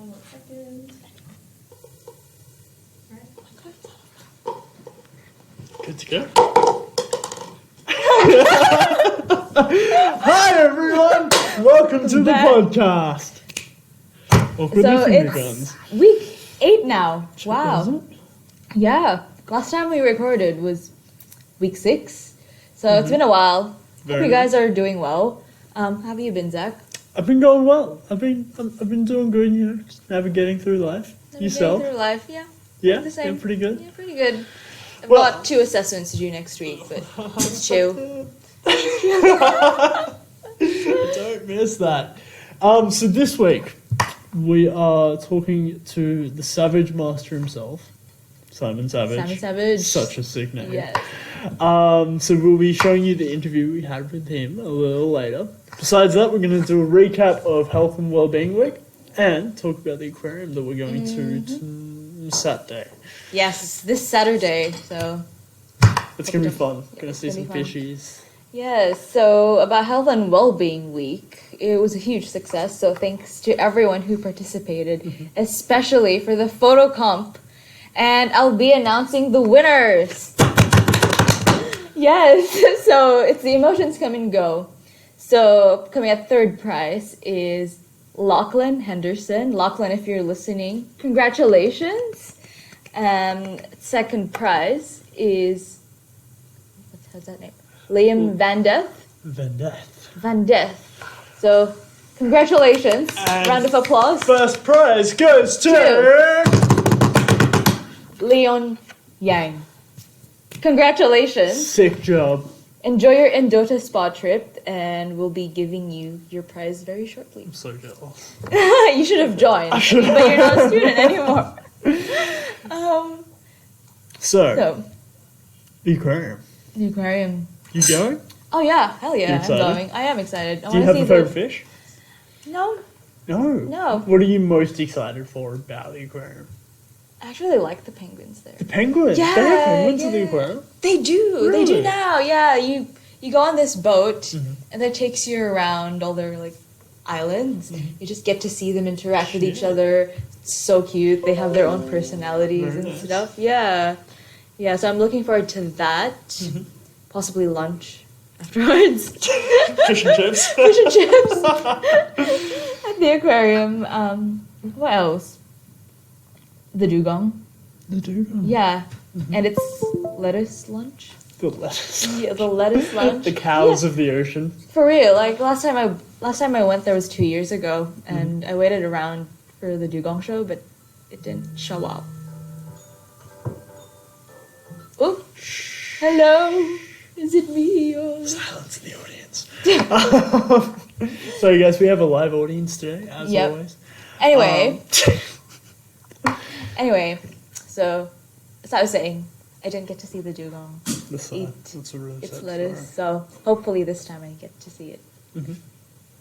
1 more second. Good to go. Hi everyone! Welcome to the podcast. Awkward So finger it's guns. week 8 now. Wow. Was it? Yeah. Last time we recorded was week 6. So it's been a while. Hope Very you guys are doing well. How have you been, Zach? I've been going well. I've been doing good, you know, just navigating through life. Yourself? Through life, yeah. Yeah, The same. yeah, pretty good. Yeah, pretty good. I've Well- got 2 assessments to do next week, but it's chill. Don't miss that. So this week we are talking to the Savage Master himself, Simon Savage. Simon Savage. Such a sick name. Yes. So we'll be showing you the interview we had with him a little later. Besides that, we're going to do a recap of Health and Wellbeing Week and talk about the aquarium that we're going to Saturday. Yes, this Saturday, so... It's going to be fun. Yeah, Going to it's see gonna some be fun. fishies. Yes, so about Health and Wellbeing Week, it was a huge success, so thanks to everyone who participated, especially for the photo comp, and I'll be announcing the winners. Yes, so it's the Emotions Come and Go. So coming at third prize is Lachlan Henderson. Lachlan, if you're listening, congratulations. Second prize is, what's that name? Liam Van Deth. Van Deth. So, congratulations. And Round of applause. First prize goes to... Leon Yang. Congratulations. Sick job. Enjoy your Indota spa trip, and we'll be giving you your prize very shortly. I'm so jealous. You should have joined, but you're not a student anymore. So, the aquarium. The aquarium. You going? Oh yeah, hell yeah, You I'm excited? going. I am excited. I Do you wanna have see a the- favourite fish? No, No. No. What are you most excited for about the aquarium? I actually like the penguins there. The penguins. Yeah, They have penguins in the yeah. aquarium. They do. They Really? do now. Yeah, you go on this boat, Mm-hmm. and that takes you around all their like islands. You just get to see them interact with each Shit. other. It's so cute. They have their own personalities Very and nice. stuff. Yeah, yeah. So I'm looking forward to that. Mm-hmm. Possibly lunch afterwards. Fish and chips. Fish and chips at the aquarium. What else? The dugong. The dugong. Yeah, and it's lettuce lunch. The lettuce. Yeah, the lettuce lunch. The cows of the ocean. For real, like last time I went there was 2 years ago, and I waited around for the dugong show, but it didn't show up. Oh, hello, is it me? Or... Silence in the audience. So, guys, we have a live audience today, as Yep. always. Anyway, so as I was saying, I didn't get to see the dugong. That's a really It's sad lettuce, story. so hopefully this time I get to see it. Mhm.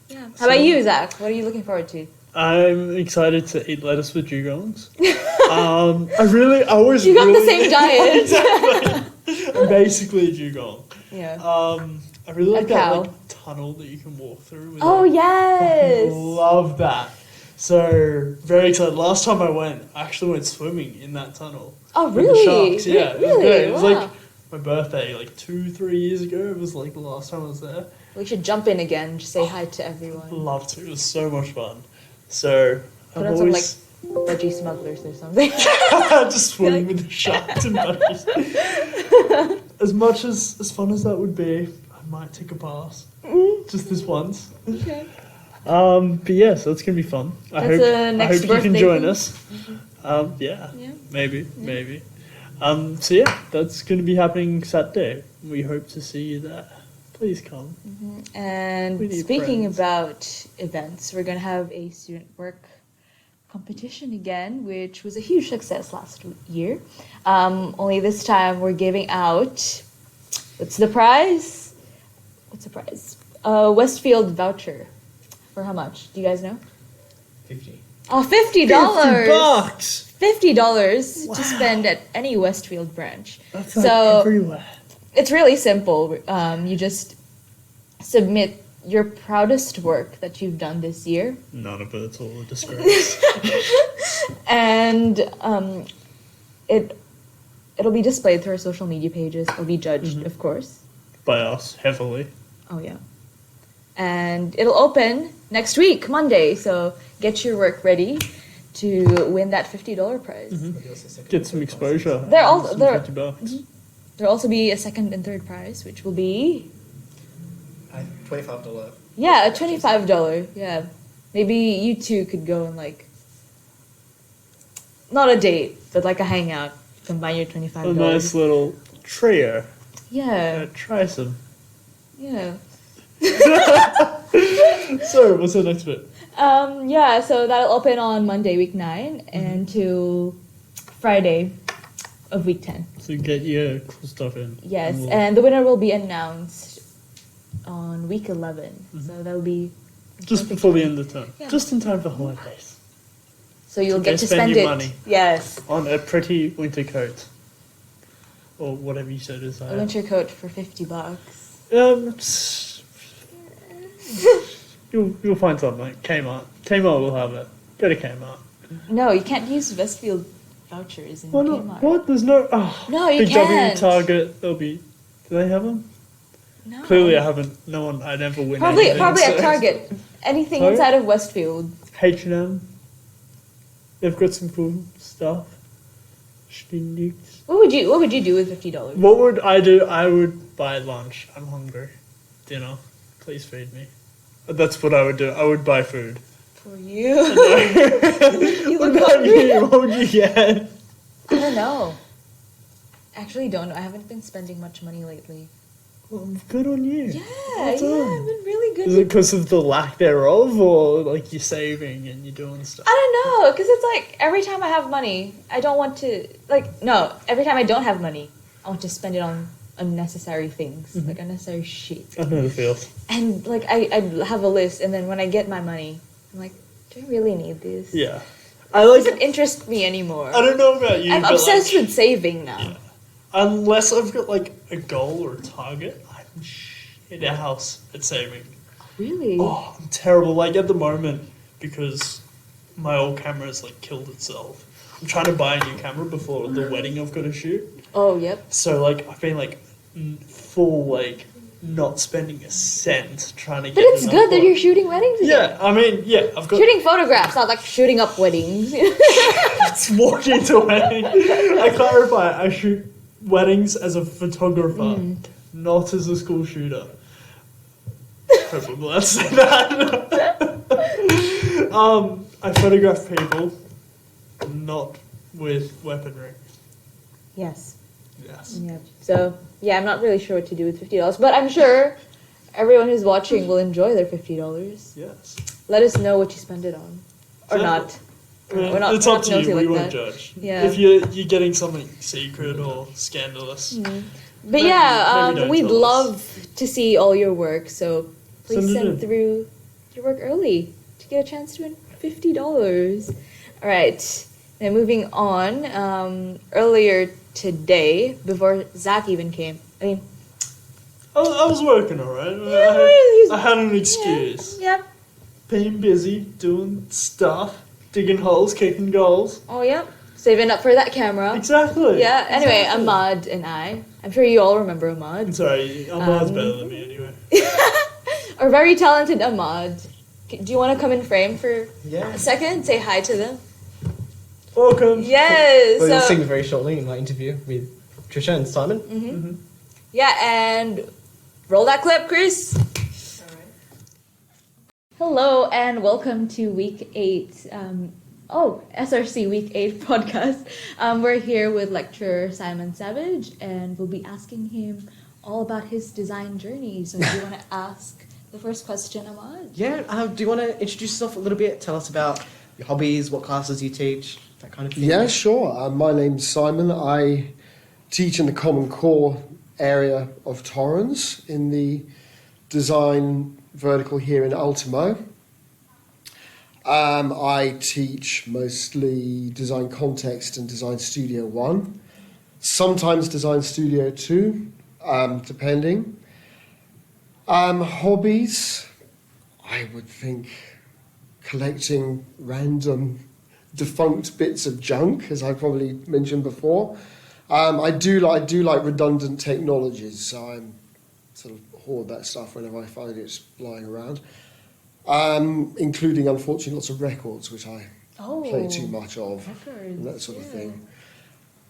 Yeah. How about you, Zach? What are you looking forward to? I'm excited to eat lettuce with dugongs. I always You got really... the same diet. Exactly. I'm basically a dugong. Yeah. I really like A that cow. like tunnel that you can walk through. With Oh it. yes. Love that. So very excited. Last time I went, I actually went swimming in that tunnel. Oh With really? the sharks. Yeah, it was Really? great. It was Wow. like my birthday, like 2-3 years ago. It was like the last time I was there. We should jump in again and just say hi to everyone. Love to. It was so much fun. So Put I've on some like always veggie smugglers or something. just swimming with the sharks and buddies. As much as fun as that would be, I might take a pass. Just this once. Okay. But yeah, so it's gonna be fun. I That's a hope next you can birthday join thing. us. Yeah, Yeah. maybe. So yeah, that's gonna be happening Saturday. We hope to see you there. Please come. And We need speaking friends. about events, we're gonna have a student work competition again, which was a huge success last year. Only this time we're giving out. What's the prize? Westfield voucher. For how much? Do you guys know? 50. Oh, $50. $50. $50 Wow. to spend at any Westfield branch. That's like So- everywhere. It's really simple. You just submit your proudest work that you've done this year. None of it's all a disgrace. And it'll be displayed through our social media pages. It'll be judged, of course. By us, heavily. Oh, yeah. And it'll open next week, Monday. So get your work ready to win that $50 prize. Get some exposure. There'll $50. There'll also be a second and third prize, which will be... $25. Yeah, a $25. Yeah. Maybe you two could go and like... Not a date, but like a hangout. Combine your $25. A nice little trio. Yeah. Try some. Yeah. So, what's the next bit? Yeah, so that'll open on Monday, week 9, until Friday of week 10. So get your cool stuff in. Yes, and the winner will be announced on week 11. So that'll be... Just before the end of the term. Yeah. Just in time for holidays. So you'll get to spend spend your it. money. Yes. On a pretty winter coat. Or whatever you so A desire. winter coat for $50. You'll find something. Kmart. Kmart will have it. Go to Kmart. No, you can't use Westfield vouchers in Why Kmart. not? What? There's no... Oh, No, you Big W, can't. Target, there'll be... Do they have them? No. Clearly I haven't... No one... I never win Probably anything, at so- Target. Anything Target? inside of Westfield. H&M. They've got some cool stuff. Shindigs. What would you do with $50? What would I do? I would buy lunch. I'm hungry. Dinner. Please feed me. That's what I would do. I would buy food. For you? What look about hungry. you? What would you get? I don't know. Actually, don't know. I haven't been spending much money lately. Well, good on you. Yeah, Well done. I've been really good. Is it because of the lack thereof, or like you're saving and you're doing stuff? I don't know, because it's like every time I have money, I don't want to, every time I don't have money, I want to spend it on unnecessary things, like unnecessary shit. I know the feels. And like I have a list, and then when I get my money, I'm like, do I really need this? Yeah. I It like. doesn't interest me anymore. I don't know about you. I'm but obsessed like, with saving now. Yeah. Unless I've got like a goal or a target, I'm shit house at saving. Really? Oh, I'm terrible. Like at the moment, because my old camera's like killed itself. I'm trying to buy a new camera before the wedding I've got to shoot. Oh, yep. So like I've been like full like not spending a cent trying to get. But it's enough good that for- you're shooting weddings again. Yeah, I mean, yeah, I've got. Shooting photographs, not like shooting up weddings. Let's walk into a wedding. I clarify. I shoot weddings as a photographer, not as a school shooter. Hope I'm allowed to say that. I photograph people, not with weaponry. Yes. Yes. Yeah. So, yeah, I'm not really sure what to do with $50, but I'm sure everyone who's watching will enjoy their $50. Yes. Let us know what you spend it on. Or Exactly. not. I mean, We're not- it's we're up not to you. nosy We like won't that. judge. Yeah. If you're getting something secret or scandalous, But Maybe- yeah, maybe don't we'd tell us. love to see all your work, so please Send it send in. through your work early to get a chance to win $50. All right, now moving on. Earlier today, before Zach even came, I was working alright. he's- I had an excuse. Yeah. Being busy, doing stuff, digging holes, kicking goals. Oh, yeah. Saving up for that camera. Exactly. Yeah, anyway, Exactly. Ahmad and I'm sure you all remember Ahmad. Sorry, Ahmad's better than me anyway. Our very talented Ahmad. Do you want to come in frame for Yeah. a second? Say hi to them. Welcome. Yes. Well, you'll see me So, very shortly in my interview with Trisha and Simon. yeah, and roll that clip, Chris. Hello, and welcome to week 8. SRC week 8 podcast. We're here with lecturer Simon Savage, and we'll be asking him all about his design journey. So, do you want to ask the first question, Ahmad? Yeah, do you want to introduce yourself a little bit? Tell us about your hobbies, what classes you teach, that kind of thing. Yeah, sure. My name's Simon. I teach in the Common Core area of Torrens in the design vertical here in Ultimo. I teach mostly Design Context and Design Studio 1, sometimes Design Studio 2, depending. Hobbies, I would think collecting random defunct bits of junk, as I probably mentioned before. I do like redundant technologies, so I'm sort of hoard that stuff whenever I find it's lying around. Including, unfortunately, lots of records, which I play too much of, and that sort of thing.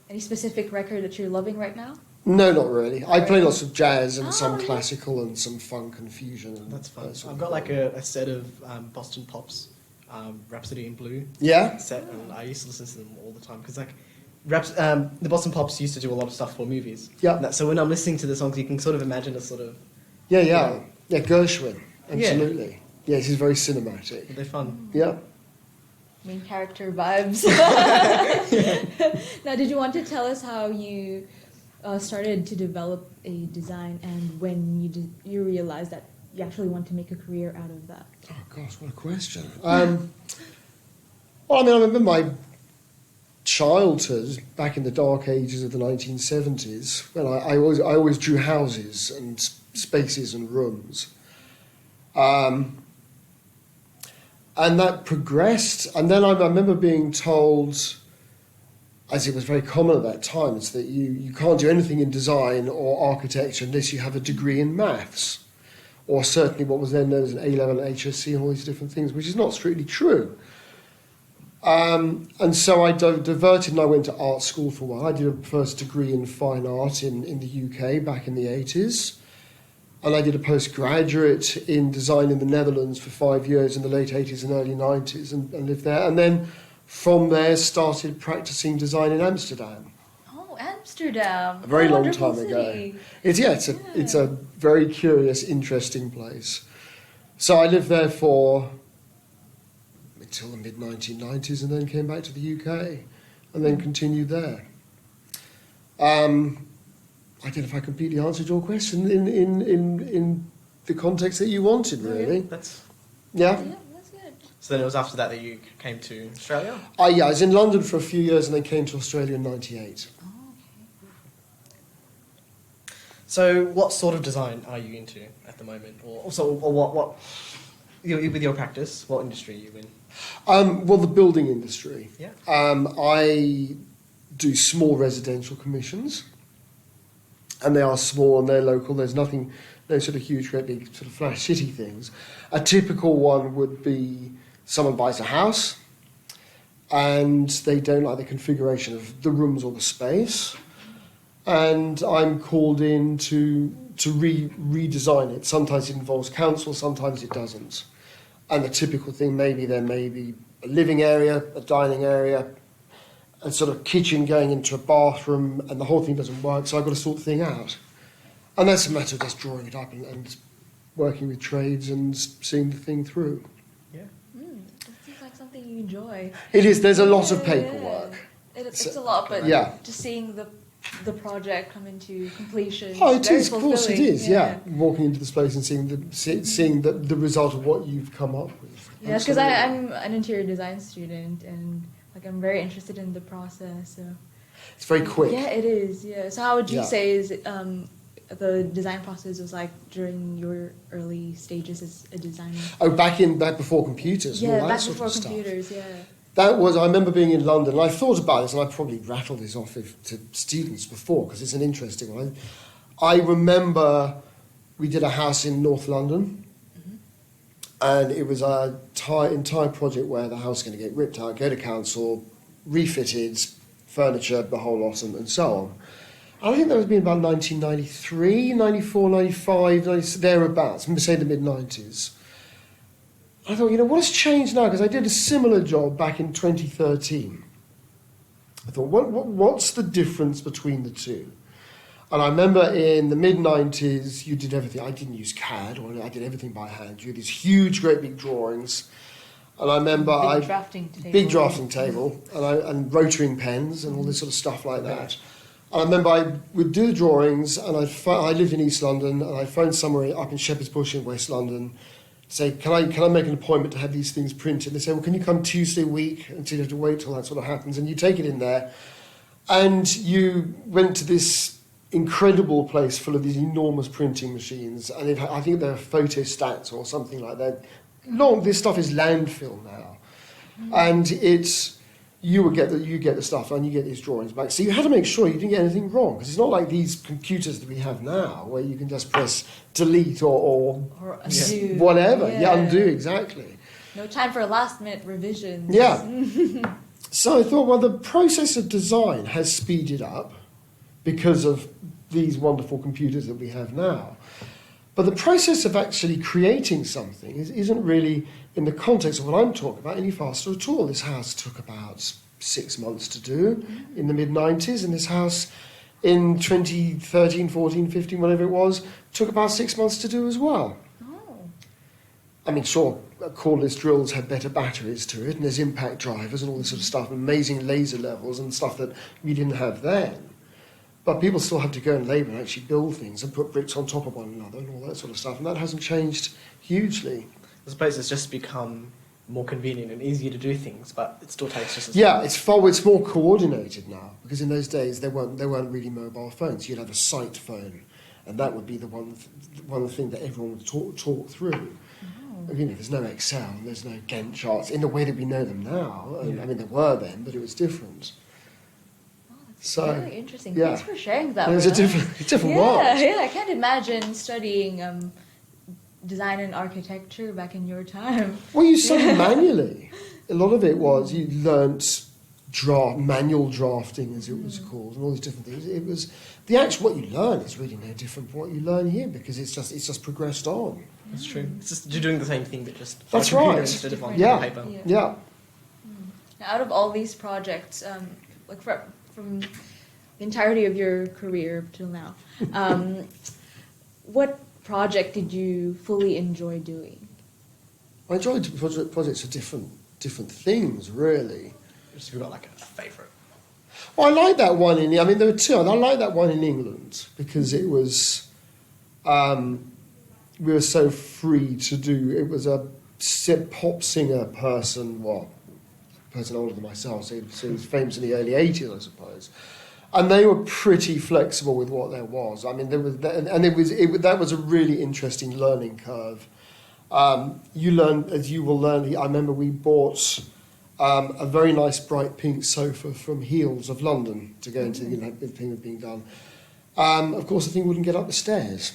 Any specific record that you're loving right now? No, not really. I play lots of jazz and some classical and some funk and fusion. And That's fun. that I've got like a set of Boston Pops, Rhapsody in Blue Yeah? set, and I used to listen to them all the time because like the Boston Pops used to do a lot of stuff for movies. Yeah. So when I'm listening to the songs, you can sort of imagine a sort of Yeah, Gershwin, absolutely. Yeah, this is very cinematic. they're fun. Yeah. Main character vibes. Now, did you want to tell us how you started to develop a design and when you realized that you actually want to make a career out of that? Oh gosh, what a question. Well, I mean, I remember my childhood back in the dark ages of the 1970s when I always drew houses and spaces and rooms. And that progressed, and then I remember being told, as it was very common at that time, is that you can't do anything in design or architecture unless you have a degree in maths, or certainly what was then known as an A-level and HSC and all these different things, which is not strictly true. And so I diverted and I went to art school for a while. I did a first degree in fine art in the UK back in the 80s. And I did a postgraduate in design in the Netherlands for 5 years in the late 80s and early 90s and lived there. And then from there started practicing design in Amsterdam. Oh, Amsterdam. A very long Wonderful time ago. city. It's a very curious, interesting place. So I lived there for until the mid-1990s and then came back to the UK and then continued there. I don't know if I completely answered your question in the context that you wanted, really. That's Yeah, that's good. so. Then it was after that you came to Australia. I was in London for a few years and then came to Australia in '98. Oh, okay. So what sort of design are you into at the moment, or what with your practice? What industry are you in? Well, the building industry. Yeah. I do small residential commissions. And they are small and they're local. There's no sort of huge, great big sort of flash city things. A typical one would be someone buys a house and they don't like the configuration of the rooms or the space. And I'm called in to redesign it. Sometimes it involves council, sometimes it doesn't. And the typical thing, there may be a living area, a dining area, a sort of kitchen going into a bathroom, and the whole thing doesn't work, so I've got to sort the thing out. And that's a matter of just drawing it up and working with trades and seeing the thing through. Yeah. It seems like something you enjoy. It is, there's a lot of paperwork. It's a lot, but Yeah. just seeing the project come into completion. Oh, it very is, of course it fulfilling. is, yeah. Walking into the space and seeing the result of what you've come up with. Yeah, because Absolutely. I'm an interior design student and I'm very interested in the process. So. It's very quick. Yeah, it is. Yeah. So how would you Yeah. say is the design process was like during your early stages as a designer? Oh, back before computers and Yeah, all that back sort before of stuff. computers. Yeah. I remember being in London, and I thought about this, and I probably rattled this off to students before, because it's an interesting one. I remember we did a house in North London, and it was an entire project where the house was going to get ripped out, go to council, refitted, furniture, the whole lot, and so on. And I think that was been about 1993, 94, 95, thereabouts, say the mid-90s. I thought, what has changed now? Because I did a similar job back in 2013. I thought, what's the difference between the two? And I remember in the mid-90s, you did everything. I didn't use CAD, or I did everything by hand. You had these huge, great big drawings. And I remember Big drafting table. and rotoring pens and all this sort of stuff like that. And I remember I would do the drawings, and I lived in East London, and I phoned somewhere up in Shepherd's Bush in West London, say, can I make an appointment to have these things printed? They say, well, can you come Tuesday week? And so you have to wait till that sort of happens. And you take it in there, and you went to this incredible place full of these enormous printing machines. And I think they're photostats or something like that, this stuff is landfill now, and it's you get the stuff and you get these drawings back. So you had to make sure you didn't get anything wrong, because it's not like these computers that we have now where you can just press delete or undo. whatever. Yeah, undo, exactly. No time for last-minute revisions. Yeah. So I thought, well, the process of design has speeded up because of these wonderful computers that we have now. But the process of actually creating something isn't really, in the context of what I'm talking about, any faster at all. This house took about 6 months to do in the mid-90s, and this house in 2013, 14, 15, whatever it was, took about 6 months to do as well. Oh. I mean, sure, cordless drills had better batteries to it, and there's impact drivers and all this sort of stuff, amazing laser levels and stuff that we didn't have then. But people still have to go and labour and actually build things and put bricks on top of one another and all that sort of stuff, and that hasn't changed hugely. I suppose it's just become more convenient and easier to do things, but it still takes just as Yeah, it's more coordinated now, because in those days there weren't really mobile phones. You'd have a site phone, and that would be the one thing that everyone would talk through. Oh. You know, there's no Excel, and there's no Gantt charts in the way that we know them now. I mean, there were then, but it was different. So, Very interesting. yeah. Thanks for sharing that It's with a us. different world. Yeah, I can't imagine studying design and architecture back in your time. Well, you studied manually. A lot of it was you learnt manual drafting, as it was called, and all these different things. It was what you learn is really no different from what you learn here, because it's just progressed on. That's true. It's just you're doing the same thing, but just on a That's computer right. instead of on Yeah. paper. Yeah. Now, out of all these projects, like from the entirety of your career up till now, what project did you fully enjoy doing? I enjoyed projects of different things, really. Just if you've got like a favourite. Well, I like that one there were two. I like that one in England because it was, we were so free to do. It was a pop singer person, person older than myself, so he was famous in the early 80s, I suppose. And they were pretty flexible with what there was. I mean, that was a really interesting learning curve. You learn, as you will learn. I remember we bought a very nice bright pink sofa from Heels of London to go into the thing was being done. Of course, the thing wouldn't get up the stairs.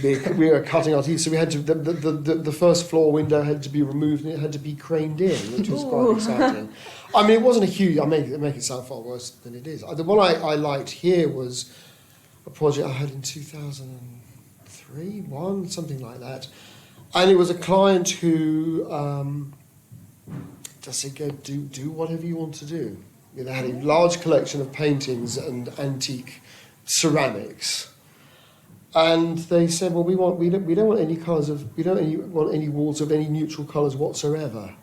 We were cutting our teeth, so we had to. The first floor window had to be removed, and it had to be craned in, which was quite exciting. I mean, it wasn't a huge. I make it sound far worse than it is. The one I liked here was a project I had in 2003, something like that, and it was a client who just said, "Go do whatever you want to do." They had a large collection of paintings and antique ceramics. And they said, "Well, we don't want any colours want any walls of any neutral colours whatsoever."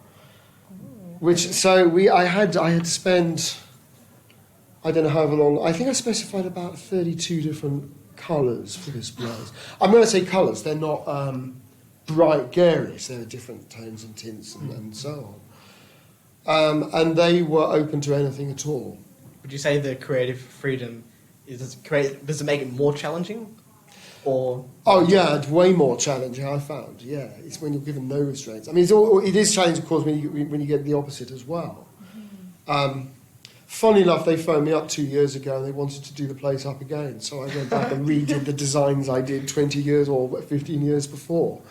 I had to spend, I don't know however long. I think I specified about 32 different colours for this place. I'm going to say colours; they're not bright garish. There are different tones and tints and so on. And they were open to anything at all. Would you say the creative freedom does it make it more challenging? Or Oh yeah, it's way more challenging. I found, yeah, it's when you're given no restraints. I mean, it is challenging, of course, when you get the opposite as well. Funny enough, they phoned me up 2 years ago and they wanted to do the place up again. So I went back and redid the designs I did 20 years or 15 years before.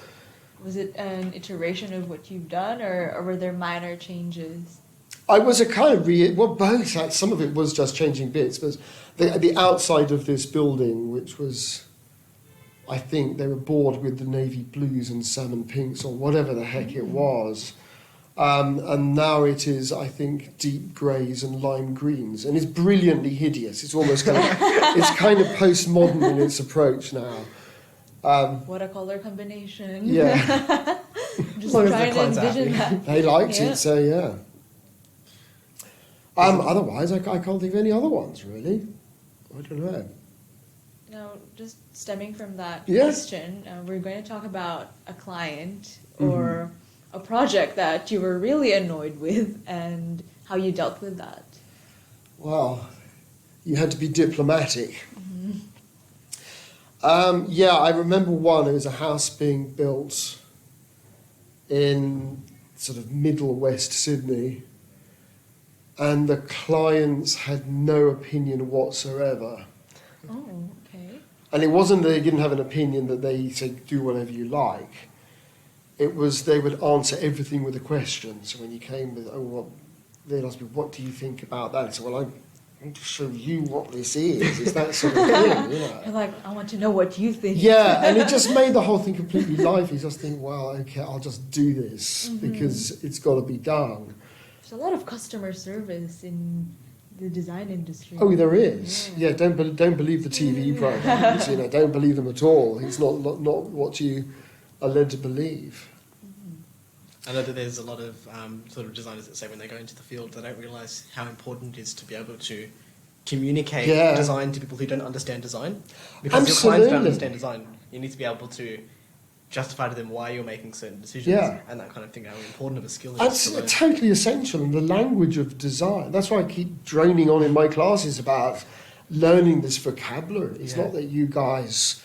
Was it an iteration of what you've done, or were there minor changes? I was a kind of both. Some of it was just changing bits, but the outside of this building, which was, I think they were bored with the navy blues and salmon pinks or whatever the heck it was. And now it is, I think, deep greys and lime greens. And it's brilliantly hideous. It's almost it's kind of postmodern in its approach now. What a color combination. Yeah. Just long as the trying to client's envision happy. that. They liked Yeah. it, so yeah. Otherwise, I can't think of any other ones, really. I don't know. Now, just stemming from that Yeah. question, we're going to talk about a client or a project that you were really annoyed with and how you dealt with that. Well, you had to be diplomatic. I remember one. It was a house being built in sort of middle West Sydney, and the clients had no opinion whatsoever. Oh, okay. And it wasn't that they didn't have an opinion that they said, do whatever you like. It was they would answer everything with a question. So when you came with, they'd ask me, what do you think about that? I said, well, I want to show you what this is. It's that sort of thing, you know. You're like, I want to know what you think. Yeah, and it just made the whole thing completely lively. You just think, well, okay, I'll just do this because it's got to be done. There's a lot of customer service in the design industry. Oh, there is. Yeah, don't believe the TV programs. You know, don't believe them at all. It's not what you are led to believe. I know that there's a lot of sort of designers that say when they go into the field, they don't realise how important it is to be able to communicate design to people who don't understand design. Because your clients don't understand design, you need to be able to justify to them why you're making certain decisions and that kind of thing, how important of a skill it is to learn. That's totally essential in the language of design. That's why I keep droning on in my classes about learning this vocabulary. It's not that you guys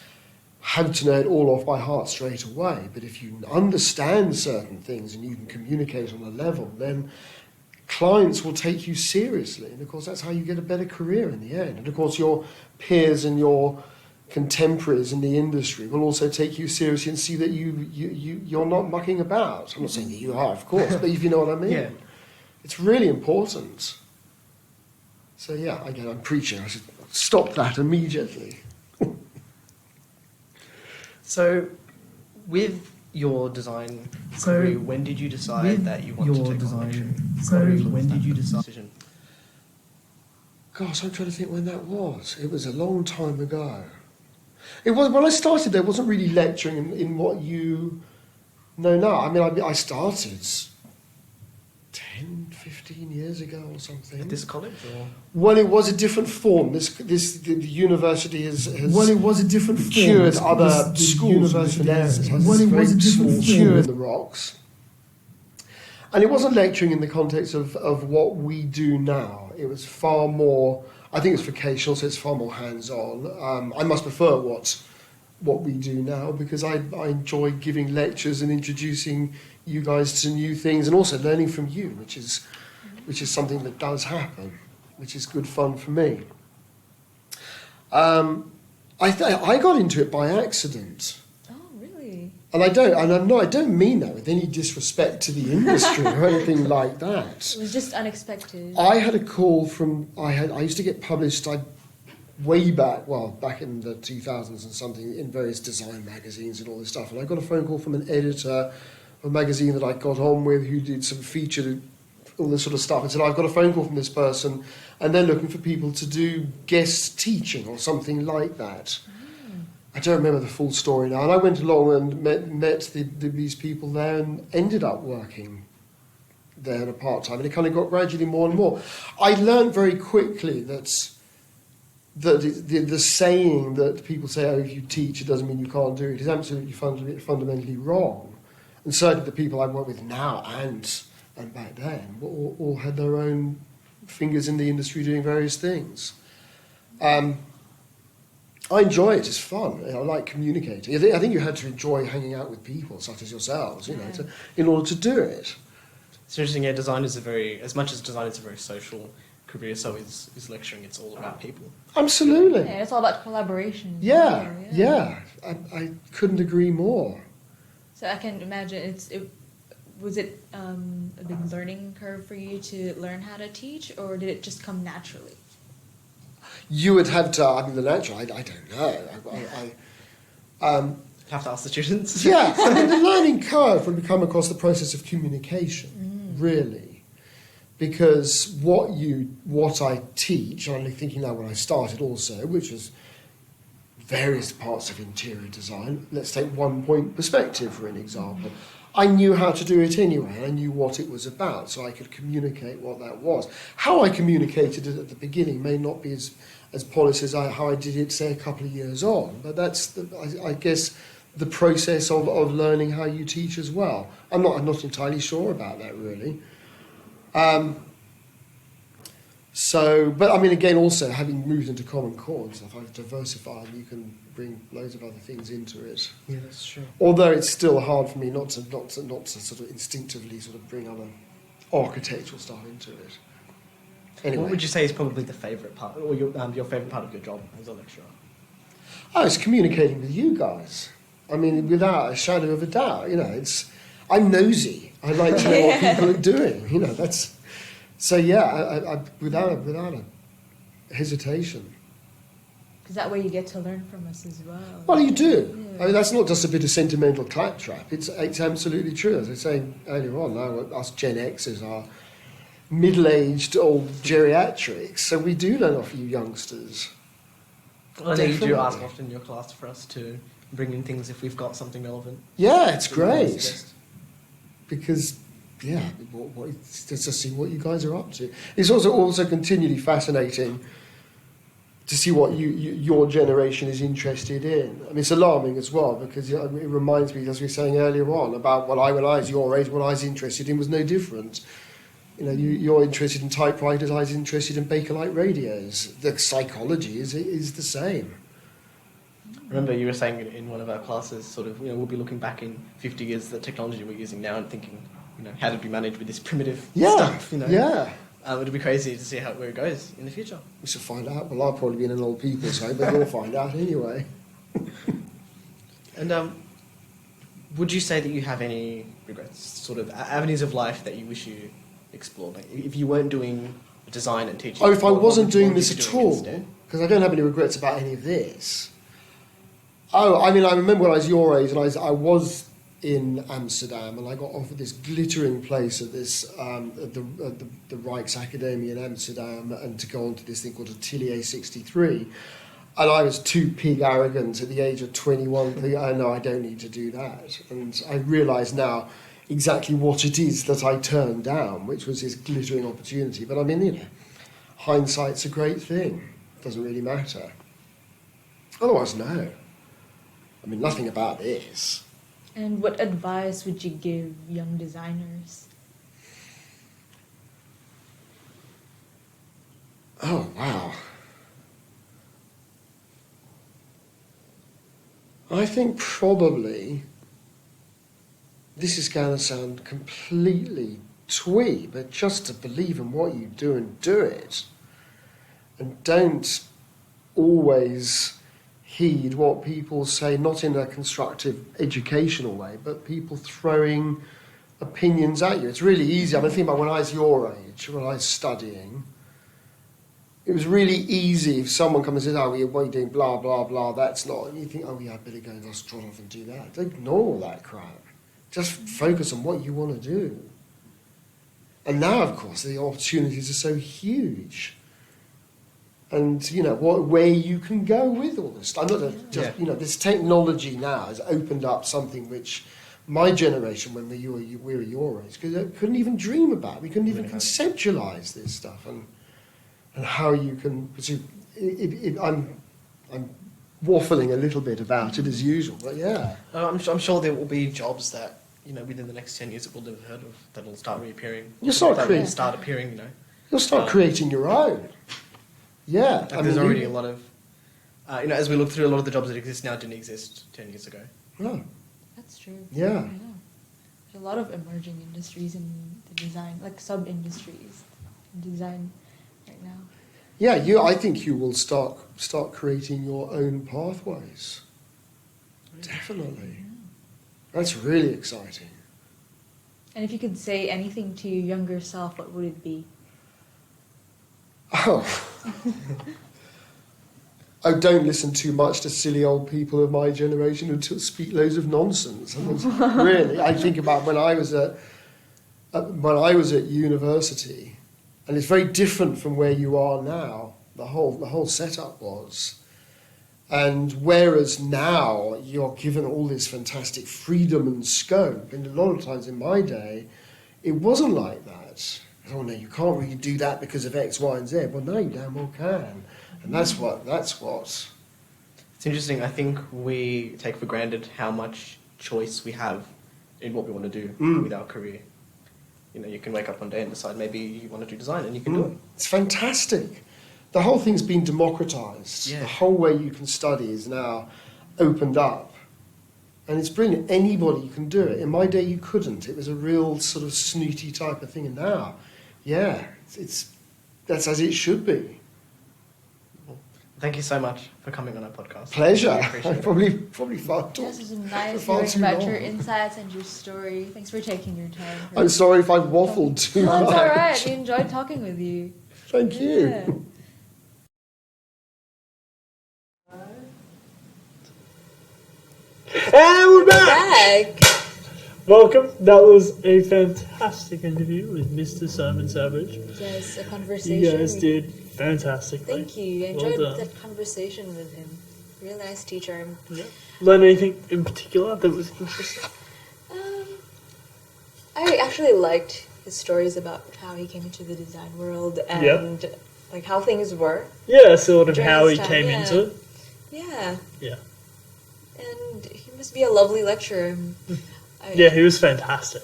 have to know it all off by heart straight away, but if you understand certain things and you can communicate on a level, then clients will take you seriously. And of course, that's how you get a better career in the end. And of course, your peers and your contemporaries in the industry will also take you seriously and see that you're not mucking about. I'm not saying that you are, of course, but if you know what I mean. Yeah. It's really important. So yeah, again, I'm preaching. I should stop that immediately. So, with your design career, when did you decide that you wanted to take design? When did you decide? Gosh, I'm trying to think when that was. It was a long time ago. It was when I started. There wasn't really lecturing in what you know now. I mean, I started 10, 15 years ago or something. At this college, or? Well, it was a different form. The university has Well, it was a different form. cured other The schools in university different areas. has- Well, it was a different form. Cured the rocks. And it wasn't lecturing in the context of what we do now. It was far more, I think it's vocational, so it's far more hands-on. I must prefer what we do now because I enjoy giving lectures and introducing you guys to new things and also learning from you, which is something that does happen, which is good fun for me. I got into it by accident. Oh, really? And I don't mean that with any disrespect to the industry or anything like that. It was just unexpected. I had a call from I used to get published way back in the 2000s and something in various design magazines and all this stuff. And I got a phone call from an editor of a magazine that I got on with who did some featured all this sort of stuff and said, I've got a phone call from this person and they're looking for people to do guest teaching or something like that. I don't remember the full story now. And I went along and met these people there and ended up working there on a part-time. And it kind of got gradually more and more. I learned very quickly that the saying that people say, oh, if you teach, it doesn't mean you can't do it, is absolutely fundamentally wrong. And certainly the people I work with now and back then all had their own fingers in the industry doing various things. I enjoy it. It's fun. I like communicating. I think you had to enjoy hanging out with people such as yourselves, in order to do it. It's interesting. Yeah, design is as much as design is a very social career, so is lecturing. It's all about people. Absolutely. Yeah, it's all about collaboration. Yeah. I couldn't agree more. So I can imagine was it a big learning curve for you to learn how to teach, or did it just come naturally? You would have to. The natural. I don't know. Have to ask the students. Yeah, the learning curve would come across the process of communication, really, because what I teach. I'm only thinking now when I started also, which was various parts of interior design. Let's take 1 point perspective for an example. I knew how to do it anyway, and I knew what it was about, so I could communicate what that was. How I communicated it at the beginning may not be as polished as how I did it, say, a couple of years on, but that's, I guess, the process of learning how you teach as well. I'm not entirely sure about that, really. So, but I mean, again, also having moved into Common Core and stuff, I've diversified, and you can bring loads of other things into it. Yeah, that's true. Although it's still hard for me not to sort of instinctively sort of bring other architectural stuff into it. Anyway. What would you say is probably the favourite part, or your favourite part of your job as a lecturer? Oh, it's communicating with you guys. I mean, without a shadow of a doubt, I'm nosy. I like to know what people are doing. That's so. Yeah, I without a hesitation. Because that way you get to learn from us as well. Well, you do. Yeah. I mean, that's not just a bit of sentimental claptrap. It's absolutely true. As I was saying earlier on, now us Gen Xers are middle-aged old geriatrics, so we do learn off you youngsters. Well, I know you do Definitely. ask often in your class for us to bring in things if we've got something relevant. Yeah, it's that you want to great. suggest. Because, just to see what you guys are up to. It's also continually fascinating to see what your generation is interested in. I mean, it's alarming as well, because it reminds me, as we were saying earlier on, about when I was your age, what I was interested in was no different. You're interested in typewriters, I was interested in Bakelite radios. The psychology is the same. Remember, you were saying in one of our classes, sort of, we'll be looking back in 50 years at the technology we're using now and thinking, how did we manage with this primitive stuff? Yeah. It'd be crazy to see where it goes in the future. We should find out. Well, I'll probably be in an old people's home, but we'll find out anyway. And would you say that you have any regrets, sort of avenues of life that you wish you explored? Like, if you weren't doing design and teaching... Oh, if I wasn't doing what would this you be at doing all, instead? because I don't have any regrets about any of this. Oh, I mean, I remember when I was your age, and I was in Amsterdam, and I got offered this glittering place at this at the Rijksakademie in Amsterdam, and to go on to this thing called Atelier 63. And I was too pig arrogant at the age of 21. No, I don't need to do that. And I realise now exactly what it is that I turned down, which was this glittering opportunity. But I mean, hindsight's a great thing. Doesn't really matter. Otherwise, no. I mean, nothing about this. And what advice would you give young designers? Oh, wow. I think probably this is going to sound completely twee, but just to believe in what you do and do it. And don't always heed what people say, not in a constructive educational way, but people throwing opinions at you. It's really easy. I mean, think about when I was your age, when I was studying, it was really easy if someone comes and says, oh, what are you doing, blah, blah, blah, that's not, and you think, oh yeah, I better go and just trot off and do that. Don't ignore all that crap. Just focus on what you want to do. And now, of course, the opportunities are so huge. And, where you can go with all this stuff. This technology now has opened up something which my generation, when we were your age, couldn't even dream about. We couldn't even conceptualise this stuff and how you can pursue. I'm waffling a little bit about it as usual, but yeah. I'm sure there will be jobs that, within the next 10 years that we'll never heard of, that will start reappearing. You'll start creating. Start appearing, You'll start creating your own. Yeah. There's already a lot of, as we look through, a lot of the jobs that exist now didn't exist 10 years ago. Oh. That's true. Yeah. I know. There's a lot of emerging industries in the design, like sub-industries in design right now. Yeah, I think you will start creating your own pathways. Definitely. That's really exciting. And if you could say anything to your younger self, what would it be? Oh. Oh, don't listen too much to silly old people of my generation who speak loads of nonsense. Really, I think about when I was at university, and it's very different from where you are now. The whole setup was, and whereas now you're given all this fantastic freedom and scope, and a lot of times in my day, it wasn't like that. Oh no, you can't really do that because of X, Y, and Z. Well, no, you damn well can. And that's what. It's interesting. I think we take for granted how much choice we have in what we want to do with our career. you know, you can wake up one day and decide maybe you want to do design, and you can do it. It's fantastic. The whole thing's been democratized. Yeah. The whole way you can study is now opened up. And it's brilliant. Anybody can do it. In my day, you couldn't. It was a real sort of snooty type of thing. And now, yeah, that's as it should be. Thank you so much for coming on our podcast. Pleasure. Really appreciate I it. probably felt This was nice far hearing too about long. your insights and your story. Thanks for taking your time. I'm sorry if I waffled too No, much. it's all right. We enjoyed talking with you. Thank you. Yeah. And we're back! Back. Welcome. That was a fantastic interview with Mr. Simon Savage. Yes, a conversation. You guys did fantastic. Thank you. I Well enjoyed done. that conversation with him. Real nice teacher. Yeah. Learn anything in particular that was interesting? I actually liked his stories about how he came into the design world and like how things were. Yeah, sort of During how his he time, came yeah. into it. Yeah. Yeah. And he must be a lovely lecturer. Yeah, he was fantastic.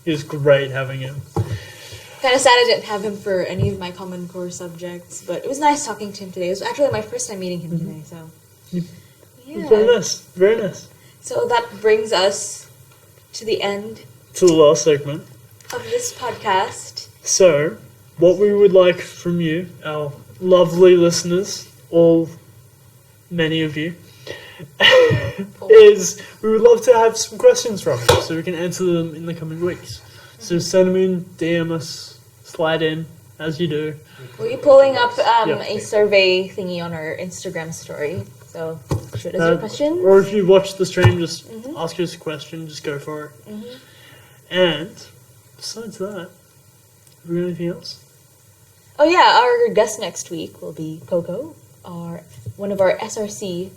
It was great having him. Kind of sad I didn't have him for any of my Common Core subjects, but it was nice talking to him today. It was actually my first time meeting him today, so. Very Yeah. nice. Very nice. So that brings us to the end To the last segment. of this podcast. So, what we would like from you, our lovely listeners, many of you, is we would love to have some questions from you so we can answer them in the coming weeks. So send them in, DM us, slide in, as you do. We'll be pulling up Yeah. a survey thingy on our Instagram story. So shoot us your questions. Or if you watch the stream, just ask us a question, just go for it. And besides that, have we got anything else? Oh yeah, our guest next week will be Coco, one of our SRC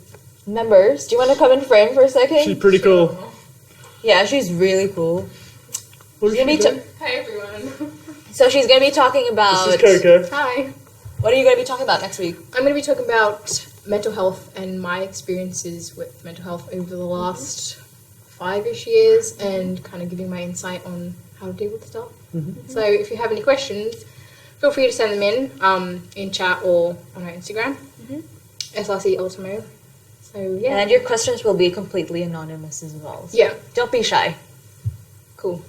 members. Do you want to come in frame for a second? She's pretty cool. Yeah, she's really cool. What She's gonna does she be do? Hi everyone. So she's going to be talking about... This is Coco. Hi. What are you going to be talking about next week? I'm going to be talking about mental health and my experiences with mental health over the last 5-ish years and kind of giving my insight on how to deal with stuff. So if you have any questions, feel free to send them in chat or on our Instagram. SRC Ultimo. So yeah. And your questions will be completely anonymous as well. So Yeah. don't be shy. Cool.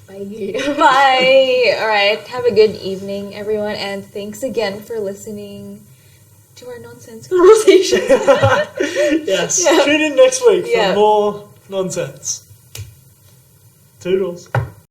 Bye. Bye. All right. Have a good evening, everyone. And thanks again for listening to our nonsense conversation. Yes. Yeah. Tune in next week for Yeah. more nonsense. Toodles.